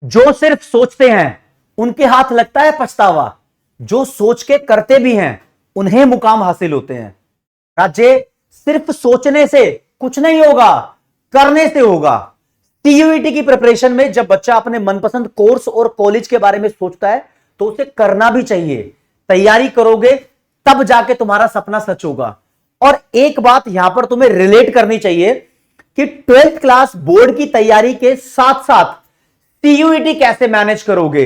जो सिर्फ सोचते हैं उनके हाथ लगता है पछतावा, जो सोच के करते भी हैं उन्हें मुकाम हासिल होते हैं। राज्य सिर्फ सोचने से कुछ नहीं होगा, करने से होगा। टीयूईटी की प्रिपरेशन में जब बच्चा अपने मनपसंद कोर्स और कॉलेज के बारे में सोचता है तो उसे करना भी चाहिए। तैयारी करोगे तब जाके तुम्हारा सपना सच होगा। और एक बात यहां पर तुम्हें रिलेट करनी चाहिए कि 12th क्लास बोर्ड की तैयारी के साथ साथ टीयूईटी कैसे मैनेज करोगे।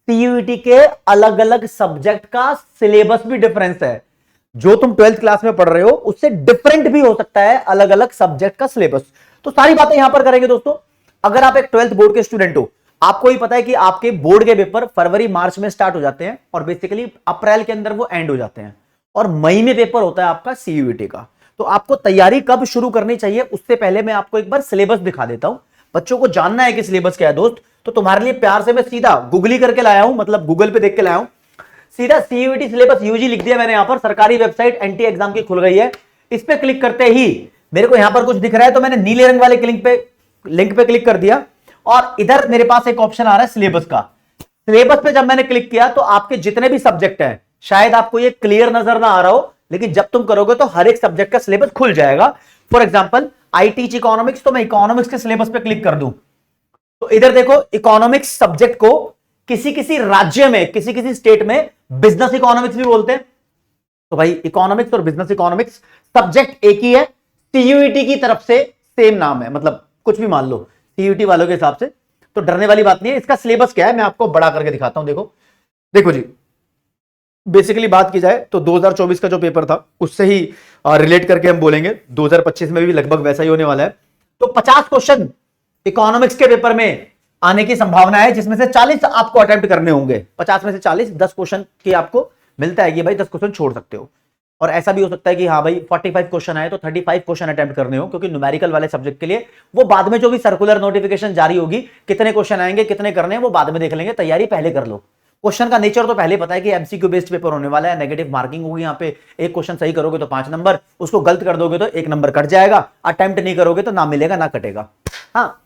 टीयूईटी के अलग अलग सब्जेक्ट का सिलेबस भी डिफरेंस है। जो तुम 12th क्लास में पढ़ रहे हो उससे डिफरेंट भी हो सकता है अलग अलग सब्जेक्ट का सिलेबस। तो सारी बातें यहां पर करेंगे दोस्तों। अगर आप एक 12th बोर्ड के स्टूडेंट हो, आपको ही पता है कि आपके बोर्ड के पेपर फरवरी मार्च में स्टार्ट हो जाते हैं और बेसिकली अप्रैल के अंदर वो एंड हो जाते हैं, और मई में पेपर होता है आपका सीयूईटी का। तो आपको तैयारी कब शुरू करनी चाहिए उससे पहले मैं आपको एक बार सिलेबस दिखा देता हूं। बच्चों को जानना है कि सिलेबस क्या है दोस्त, तो तुम्हारे लिए प्यार से मैं सीधा गूगली करके लाया हूं, मतलब गूगल पे देख के लाया हूं। सीधा सीयूईटी सिलेबस यूजी लिख दिया मैंने। यहां पर सरकारी वेबसाइट एनटी एग्जाम की खुल गई है, इस पे क्लिक करते ही मेरे को यहां पर कुछ दिख रहा है, तो मैंने नीले रंग वाले लिंक पे क्लिक कर दिया और इधर मेरे पास एक ऑप्शन आ रहा है सिलेबस का। सिलेबस पे जब मैंने क्लिक किया तो आपके जितने भी सब्जेक्ट हैं, शायद आपको ये क्लियर नजर ना आ रहा हो, लेकिन जब तुम करोगे तो हर एक सब्जेक्ट का सिलेबस खुल जाएगा। For example I teach economics, तो मैं इकोनॉमिक्स के सिलेबस पे क्लिक कर दूं तो इधर देखो इकोनॉमिक्स सब्जेक्ट को किसी किसी राज्य में, किसी किसी स्टेट में बिजनेस इकोनॉमिक्स भी बोलते हैं। तो भाई इकोनॉमिक्स और बिजनेस इकोनॉमिक्स सब्जेक्ट एक ही है, सीयूईटी की तरफ से सेम नाम है, मतलब कुछ भी मान लो सीयूईटी वालों के हिसाब से, तो डरने वाली बात नहीं है। इसका सिलेबस क्या है मैं आपको बड़ा करके दिखाता हूं। देखो जी, बेसिकली बात की जाए तो 2024 का जो पेपर था उससे ही रिलेट करके हम बोलेंगे, 2025 में भी लगभग वैसा ही होने वाला है। तो 50 क्वेश्चन इकोनॉमिक्स के पेपर में आने की संभावना है, जिसमें से 40 आपको अटेम्प्ट करने होंगे। 50 में से 40, 10 क्वेश्चन की आपको मिलता है कि भाई 10 क्वेश्चन छोड़ सकते हो। और ऐसा भी हो सकता है कि हाँ भाई 45 क्वेश्चन आए तो 35 क्वेश्चन अटेम्प्ट करने हो, क्योंकि न्यूमेरिकल वाले सब्जेक्ट के लिए वो बाद में जो भी सर्कुलर नोटिफिकेशन जारी होगी, कितने क्वेश्चन आएंगे कितने करने हैं वो बाद में देख लेंगे। तैयारी पहले कर लो। क्वेश्चन का नेचर तो पहले पता है कि एमसीक्यू बेस्ड पेपर होने वाला है, नेगेटिव मार्किंग होगी। यहाँ पे एक क्वेश्चन सही करोगे तो 5 नंबर, उसको गलत कर दोगे तो 1 नंबर कट जाएगा, अटेम्प्ट नहीं करोगे तो ना मिलेगा ना कटेगा। हाँ,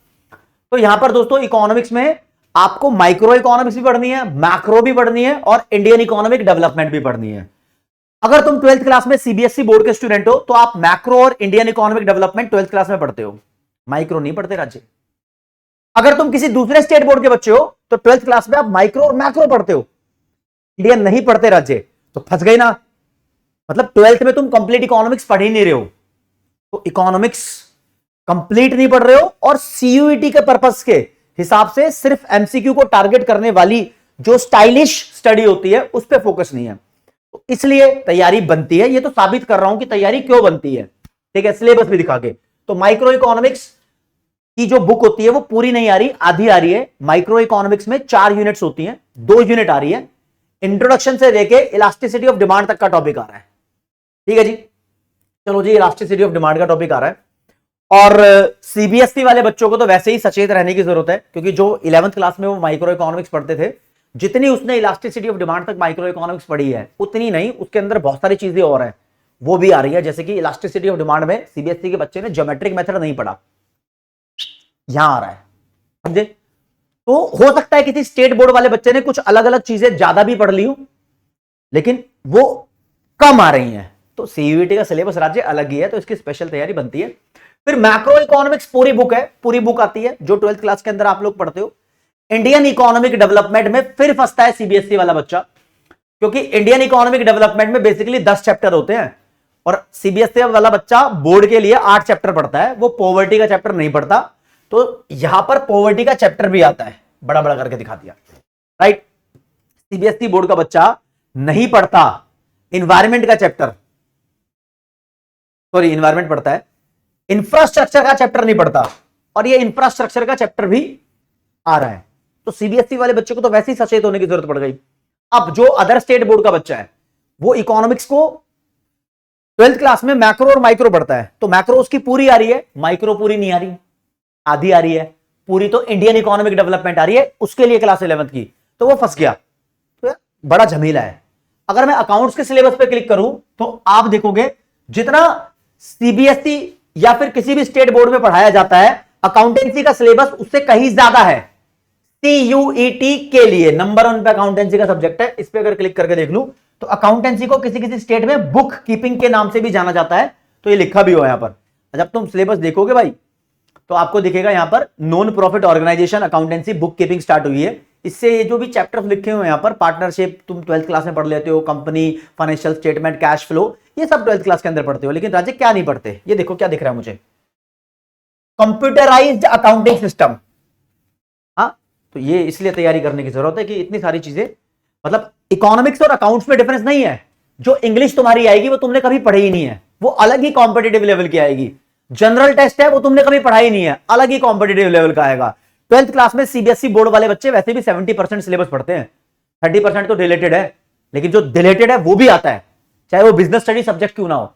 तो यहां पर दोस्तों इकोनॉमिक्स में आपको माइक्रो इकोनॉमिक्स भी पढ़नी है, मैक्रो भी पढ़नी है और इंडियन इकोनॉमिक डेवलपमेंट भी पढ़नी है। अगर तुम 12th क्लास में सीबीएसई बोर्ड के स्टूडेंट हो तो आप मैक्रो और Indian economic development 12th class में पढ़ते हो, माइक्रो नहीं पढ़ते राज्य। अगर तुम किसी दूसरे स्टेट बोर्ड के बच्चे हो तो 12th क्लास में आप माइक्रो और मैक्रो पढ़ते हो, इंडियन नहीं पढ़ते राज्य। तो फंस गई ना, मतलब 12th में तुम कंप्लीट इकोनॉमिक्स पढ़ ही नहीं रहे हो, तो इकोनॉमिक्स कंप्लीट नहीं पढ़ रहे हो, और सीयूईटी के पर्पस के हिसाब से सिर्फ एमसीक्यू को टारगेट करने वाली जो स्टाइलिश स्टडी होती है उस पर फोकस नहीं है। तो इसलिए तैयारी बनती है, ये तो साबित कर रहा हूं कि तैयारी क्यों बनती है, ठीक है, सिलेबस भी दिखा के। तो माइक्रो इकोनॉमिक्स की जो बुक होती है वो पूरी नहीं आ रही, आधी आ रही है। माइक्रो इकोनॉमिक्स में 4 यूनिट्स होती हैं, 2 यूनिट आ रही है। इंट्रोडक्शन से लेके इलास्टिसिटी ऑफ डिमांड तक का टॉपिक आ रहा है, ठीक है जी। चलो जी, इलास्टिसिटी ऑफ डिमांड का टॉपिक आ रहा है। और सीबीएसई वाले बच्चों को तो वैसे ही सचेत रहने की जरूरत है, क्योंकि जो 11th क्लास में वो माइक्रो इकोनॉमिक्स पढ़ते थे, जितनी उसने इलास्टिसिटी ऑफ डिमांड तक माइक्रो इकोनॉमिक्स पढ़ी है उतनी नहीं, उसके अंदर बहुत सारी चीजें और हैं वो भी आ रही है। जैसे कि इलास्टिसिटी ऑफ डिमांड में सीबीएसई के बच्चे ने ज्योमेट्रिक मेथड नहीं पढ़ा, यहां आ रहा है, समझे। तो हो सकता है किसी स्टेट बोर्ड वाले बच्चे ने कुछ अलग अलग चीजें ज्यादा भी पढ़ ली हो, लेकिन वो कम आ रही हैं। तो सीयूईटी का सिलेबस राज्य अलग ही है, तो इसकी स्पेशल तैयारी बनती है। फिर मैक्रो इकोनॉमिक्स पूरी बुक है, पूरी बुक आती है जो 12th क्लास के अंदर आप लोग पढ़ते हो। इंडियन इकोनॉमिक डेवलपमेंट में फिर फंसता है सीबीएसई वाला बच्चा, क्योंकि इंडियन इकोनॉमिक डेवलपमेंट में बेसिकली 10 चैप्टर होते हैं, और सीबीएसई वाला बच्चा बोर्ड के लिए 8 चैप्टर पढ़ता है, वो पॉवर्टी का चैप्टर नहीं पढ़ता। तो यहां पर पॉवर्टी का चैप्टर भी आता है, बड़ा बड़ा करके दिखा दिया, राइट। सीबीएसई बोर्ड का बच्चा नहीं पढ़ता इन्वायरमेंट का चैप्टर, सॉरी इन्वायरमेंट पढ़ता है, इंफ्रास्ट्रक्चर का चैप्टर नहीं पढ़ता, और ये इंफ्रास्ट्रक्चर का चैप्टर भी आ रहा है। तो सीबीएसई वाले बच्चे को तो वैसे ही सचेत होने की जरूरत पड़ गई। अब जो अदर स्टेट बोर्ड का बच्चा है वो इकोनॉमिक्स को 12th क्लास में मैक्रो और माइक्रो पढ़ता है, तो मैक्रो उसकी पूरी आ रही है, माइक्रो पूरी नहीं आ रही, आधी आ रही है। पूरी तो इंडियन इकोनॉमिक डेवलपमेंट आ रही है उसके लिए क्लास 11th की, तो वो फंस गया। तो बड़ा झमेला है। अगर मैं अकाउंट्स के सिलेबस पे क्लिक करूं तो आप देखोगे जितना सीबीएसई या फिर किसी भी स्टेट बोर्ड में पढ़ाया जाता है, अकाउंटेंसी का सिलेबस उससे कहीं ज्यादा है। CUET के लिए नंबर 1 पे अकाउंटेंसी का सब्जेक्ट है। इस पे अगर क्लिक करके देख लूं तो अकाउंटेंसी को किसी किसी स्टेट में बुक कीपिंग के नाम से भी जाना जाता है, तो ये लिखा भी हुआ है यहां पर। जब तुम सिलेबस देखोगे भाई तो आपको दिखेगा यहां पर non profit organisation accountancy bookkeeping start हुई है। इससे ये जो भी चैप्टर्स लिखे हुए हैं यहां पर, पार्टनरशिप तुम 12th क्लास में पढ़ लेते हो, company, financial statement, cash flow, ये सब 12th क्लास के अंदर पढ़ते हो। लेकिन राजे क्या नहीं पढ़ते, ये देखो क्या दिख रहा है मुझे, कंप्यूटराइज्ड अकाउंटिंग सिस्टम। हाँ, तो ये इसलिए तैयारी करने की जरूरत है कि इतनी सारी चीजें, मतलब इकोनॉमिक्स और अकाउंट्स में डिफरेंस नहीं है। जो इंग्लिश तुम्हारी आएगी वो तुमने कभी पढ़ी ही नहीं है, वो अलग ही कॉम्पिटेटिव लेवल की आएगी। जनरल टेस्ट है वो तुमने कभी पढ़ा ही नहीं है, अलग ही कॉम्पिटेटिव लेवल का आएगा। 12th क्लास में सीबीएसई बोर्ड वाले बच्चे वैसे भी 70% सिलेबस पढ़ते हैं, 30% तो रिलेटेड है, लेकिन जो रिलेटेड है वो भी आता है, चाहे वो बिजनेस स्टडी सब्जेक्ट क्यों ना हो।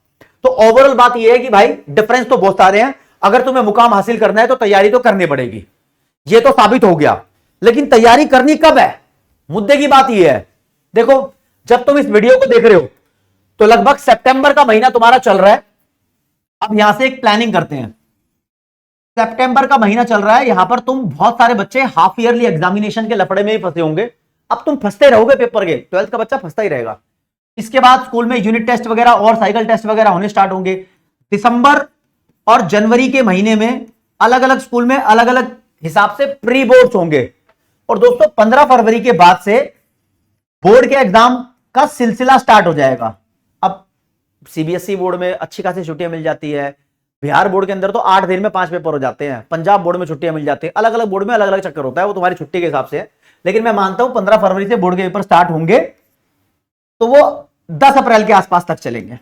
तो ओवरऑल बात यह है कि भाई डिफरेंस तो बहुत सारे हैं। अगर तुम्हें मुकाम हासिल करना है तो तैयारी तो करनी पड़ेगी, ये तो साबित हो गया। लेकिन तैयारी करनी कब है, मुद्दे की बात यह है। देखो, जब तुम इस वीडियो को देख रहे हो तो लगभग सितंबर का महीना तुम्हारा चल रहा है। अब यहां से एक प्लानिंग करते हैं। सितंबर का महीना चल रहा है, यहां पर तुम बहुत सारे बच्चे हाफ ईयरली एग्जामिनेशन के लफड़े में ही फंसे होंगे। अब तुम फंसते रहोगे पेपर के, 12th का बच्चा फंसता ही रहेगा। इसके बाद स्कूल में यूनिट टेस्ट वगैरह और साइकिल टेस्ट वगैरह होने स्टार्ट होंगे। दिसंबर और जनवरी के महीने में अलग अलग स्कूल में अलग अलग हिसाब से प्री बोर्ड्स होंगे। और दोस्तों 15 फरवरी के बाद से बोर्ड के एग्जाम का सिलसिला स्टार्ट हो जाएगा। अब सीबीएसई बोर्ड में अच्छी खासी छुट्टियां मिल जाती है, बिहार बोर्ड के अंदर तो 8 दिन में 5 पेपर हो जाते हैं, पंजाब बोर्ड में छुट्टियां मिल जाती है, अलग अलग बोर्ड में अलग अलग चक्कर होता है, वो तुम्हारी छुट्टी के हिसाब से है। लेकिन मैं मानता हूं 15 फरवरी से बोर्ड के पेपर स्टार्ट होंगे, तो वो 10 अप्रैल के आसपास तक चलेंगे।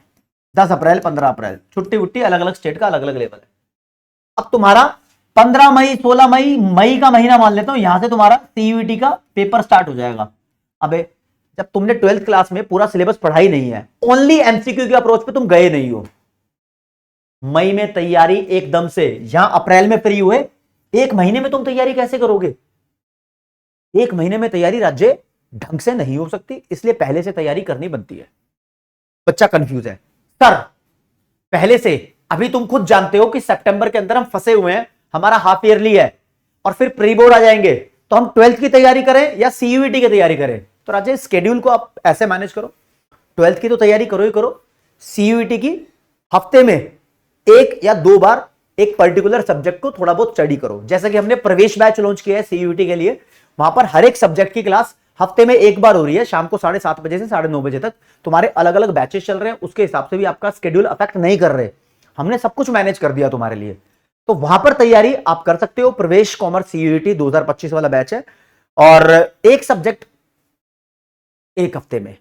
10 अप्रैल 15 अप्रैल छुट्टी वुट्टी अलग अलग स्टेट का अलग अलग लेवल है। अब तुम्हारा 15 मई 16 मई मई का महीना मान लेता हूं, यहां से तुम्हारा सीयूईटी का पेपर स्टार्ट हो जाएगा। अबे जब तुमने 12th क्लास में पूरा सिलेबस पढ़ा ही नहीं है, ओनली एमसीक्यू के अप्रोच पे तुम गए नहीं हो, मई में तैयारी एकदम से, यहां अप्रैल में फ्री हुए, एक महीने में तुम तैयारी कैसे करोगे? एक महीने में तैयारी राज्य ढंग से नहीं हो सकती, इसलिए पहले से तैयारी करनी बनती है। बच्चा कंफ्यूज है, सर पहले से, अभी तुम खुद जानते हो कि सितंबर के अंदर हम फंसे हुए हैं, हमारा हाफ ईयरली है और फिर प्री बोर्ड आ जाएंगे, तो हम 12th की तैयारी करें या सीयूईटी की तैयारी करें? तो राजेश स्केड्यूल को आप ऐसे मैनेज करो, 12th की तो तैयारी करो ही करो, सीयूईटी की हफ्ते में 1 या 2 बार एक पर्टिकुलर सब्जेक्ट को थोड़ा बहुत स्टडी करो। जैसा कि हमने प्रवेश बैच लॉन्च किया है सीयूईटी के लिए, वहां पर हर एक सब्जेक्ट की क्लास हफ्ते में 1 बार हो रही है, शाम को 7:30 बजे से 9:30 बजे तक। तुम्हारे अलग अलग बैचेस चल रहे हैं, उसके हिसाब से भी आपका स्केड्यूल अफेक्ट नहीं कर रहे, हमने सब कुछ मैनेज कर दिया तुम्हारे लिए। तो वहां पर तैयारी आप कर सकते हो। प्रवेश कॉमर्स सीयूईटी 2025 वाला बैच है, और एक सब्जेक्ट एक हफ्ते में,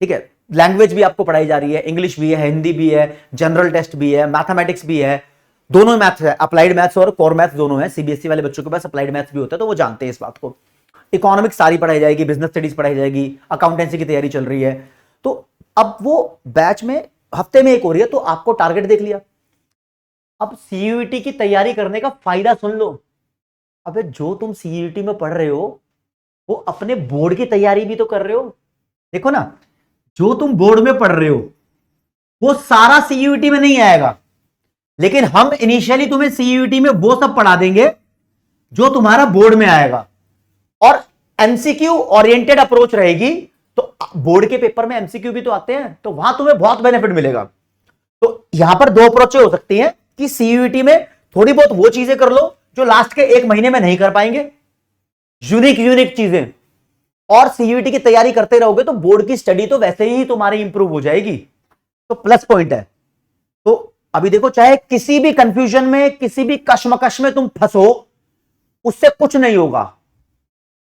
ठीक है। लैंग्वेज भी आपको पढ़ाई जा रही है, इंग्लिश भी है, हिंदी भी है, जनरल टेस्ट भी है, मैथमेटिक्स भी है, दोनों मैथ्स है, अप्लाइड मैथ्स और कोर मैथ्स दोनों है। सीबीएसई वाले बच्चों के पास अप्लाइड मैथ्स भी होता है, तो वो जानते हैं इस बात को। इकोनॉमिक्स सारी पढ़ाई जाएगी, बिजनेस स्टडीज पढ़ाई जाएगी, अकाउंटेंसी की तैयारी चल रही है। तो अब वो बैच में हफ्ते में एक हो रही है, तो आपको टारगेट देख लिया। अब सीयूईटी की तैयारी करने का फायदा सुन लो। अबे जो तुम सीयूईटी में पढ़ रहे हो वो अपने बोर्ड की तैयारी भी तो कर रहे हो। देखो ना, जो तुम बोर्ड में पढ़ रहे हो वो सारा सीयूईटी में नहीं आएगा, लेकिन हम इनिशियली तुम्हें सीयूईटी में वो सब पढ़ा देंगे जो तुम्हारा बोर्ड में आएगा, और एमसीक्यू ओरिएंटेड अप्रोच रहेगी। तो बोर्ड के पेपर में एमसीक्यू भी तो आते हैं, तो वहां तुम्हें बहुत बेनिफिट मिलेगा। तो यहां पर 2 अप्रोचें हो सकती हैं कि सीयूईटी में थोड़ी बहुत वो चीजें कर लो जो लास्ट के 1 महीने में नहीं कर पाएंगे, यूनिक चीजें, और सीयूईटी की तैयारी करते रहोगे तो बोर्ड की स्टडी तो वैसे ही तुम्हारी इंप्रूव हो जाएगी। तो प्लस पॉइंट है। तो अभी देखो, चाहे किसी भी कंफ्यूजन में, किसी भी कश्मकश में तुम फंसो, उससे कुछ नहीं होगा।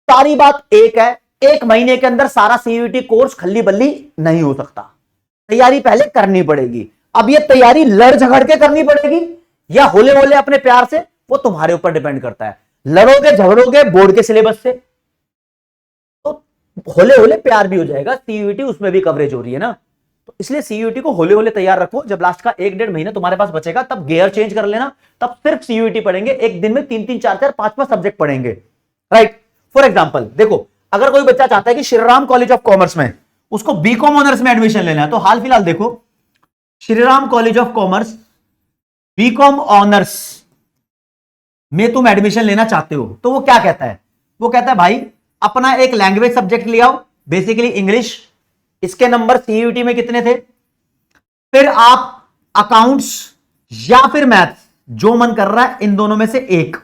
सारी बात एक है, 1 महीने के अंदर सारा सीयूईटी कोर्स खल्ली बल्ली नहीं हो सकता। तैयारी पहले करनी पड़ेगी। अब ये तैयारी लड़ झगड़ के करनी पड़ेगी या होले होले अपने प्यार से, वो तुम्हारे ऊपर डिपेंड करता है। लड़ोगे झगड़ोगे बोर्ड के सिलेबस से, तो होले होले प्यार भी हो जाएगा। सीयूईटी उसमें भी कवरेज हो रही है ना, तो इसलिए सीयूईटी को होले होले तैयार रखो। जब लास्ट का 1-1.5 महीना तुम्हारे पास बचेगा, तब गियर चेंज कर लेना, तब सिर्फ सीयूईटी पढ़ेंगे। एक दिन में 3-3 4-4 5-5 सब्जेक्ट पढ़ेंगे, राइट। फॉर एग्जाम्पल देखो, अगर कोई बच्चा चाहता है कि श्रीराम कॉलेज ऑफ कॉमर्स में उसको बीकॉम ऑनर्स में एडमिशन लेना है, तो हाल फिलहाल देखो, Shriram college of commerce BCom honours में तुम एडमिशन लेना चाहते हो, तो वो क्या कहता है, वो कहता है भाई अपना एक लैंग्वेज सब्जेक्ट ले आओ, बेसिकली इंग्लिश, इसके नंबर सीयूटी में कितने थे, फिर आप अकाउंट्स या फिर मैथ्स, जो मन कर रहा है इन दोनों में से एक,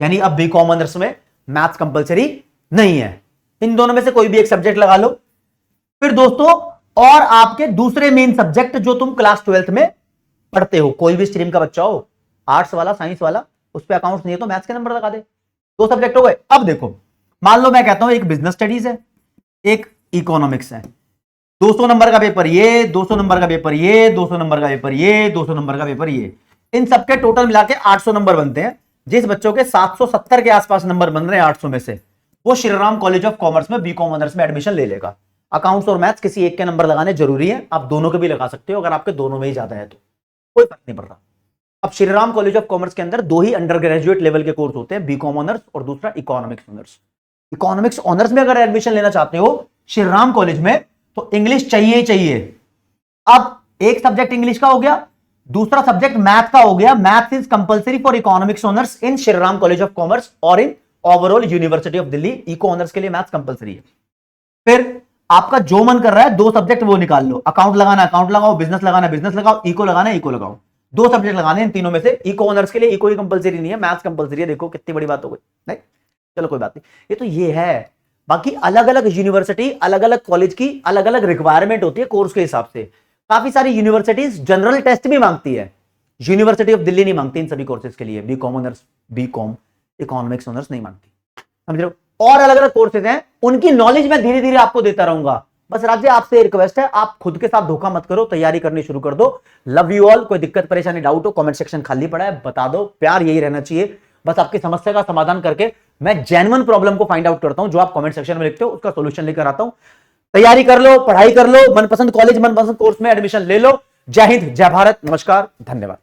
यानी अब बीकॉम ऑनर्स में मैथ्स कंपलसरी नहीं है, इन दोनों में से कोई भी एक सब्जेक्ट लगा लो। फिर दोस्तों और आपके दूसरे मेन सब्जेक्ट जो तुम क्लास 12th में पढ़ते हो, कोई भी स्ट्रीम का बच्चा हो, आर्ट्स वाला, साइंस वाला, उस पर अकाउंट्स नहीं है तो मैथ्स के नंबर लगा दे, 2 सब्जेक्ट हो गए। अब देखो मान लो मैं कहता हूं एक बिजनेस स्टडीज है, एक इकोनॉमिक्स है, 200 नंबर का पेपर ये, 200 नंबर का पेपर ये, 200 नंबर का पेपर ये, 200 नंबर का पेपर ये, इन सबके टोटल मिला के 800 नंबर बनते हैं। जिस बच्चों के 770 के आसपास नंबर बन रहे हैं 800 में से, वो Shri Ram college of commerce में बीकॉम ऑनर्स में एडमिशन ले लेगा। अकाउंट्स और मैथ्स किसी एक के नंबर लगाने जरूरी है, आप दोनों के भी लगा सकते हो, अगर आपके दोनों में ही ज्यादा है तो कोई फर्क नहीं पड़ रहा। अब Shri Ram college of commerce के अंदर 2 ही अंडर ग्रेजुएट लेवल के कोर्स होते हैं, बीकॉम ऑनर्स और दूसरा इकोनॉमिक्स ऑनर्स। इकोनॉमिक्स ऑनर्स में अगर एडमिशन लेना चाहते हो श्री राम कॉलेज में, तो इंग्लिश चाहिए ही चाहिए। अब एक सब्जेक्ट इंग्लिश का हो गया, दूसरा सब्जेक्ट मैथ का हो गया। Math is compulsory for economics honours in Shri Ram college of commerce और in overall university of Delhi. Eco honours के लिए मैथ्स कंपलसरी है। फिर आपका जो मन कर रहा है 2 सब्जेक्ट वो निकाल लो, अकाउंट लगाना अकाउंट लगाओ, बिजनेस लगाना बिजनेस लगाओ, इको लगाना इको लगाओ, 2 सब्जेक्ट लगाने इन तीनों में से। इको ऑनर्स के लिए इको ही कंपलसरी नहीं है, मैथ्स कंपलसरी है। देखो कितनी बड़ी बात हो गई, नहीं चलो कोई बात नहीं, ये तो ये है। बाकी अलग अलग यूनिवर्सिटी, अलग अलग कॉलेज की अलग अलग रिक्वायरमेंट होती है कोर्स के हिसाब से। काफी सारी यूनिवर्सिटीज जनरल टेस्ट भी मांगती है, यूनिवर्सिटी ऑफ दिल्ली नहीं मांगती इन सभी कोर्सेज के लिए। BCom honours, BCom, economics honours नहीं मांगती, समझ रहे हो। और अलग अलग कोर्सेज हैं, उनकी नॉलेज मैं धीरे धीरे आपको देता रहूंगा। बस राज्य आपसे रिक्वेस्ट है, आप खुद के साथ धोखा मत करो, तैयारी करनी शुरू कर दो। Love you all. कोई दिक्कत परेशानी डाउट हो, कमेंट सेक्शन खाली पड़ा है, बता दो। प्यार यही रहना चाहिए, बस आपकी समस्या का समाधान करके मैं जेन्युइन प्रॉब्लम को फाइंड आउट करता हूं, जो आप कमेंट सेक्शन में लिखते हो उसका सोल्यूशन लेकर आता हूं। तैयारी कर लो, पढ़ाई कर लो, मनपसंद कॉलेज मनपसंद कोर्स में एडमिशन ले लो। जय हिंद, जय भारत, नमस्कार, धन्यवाद।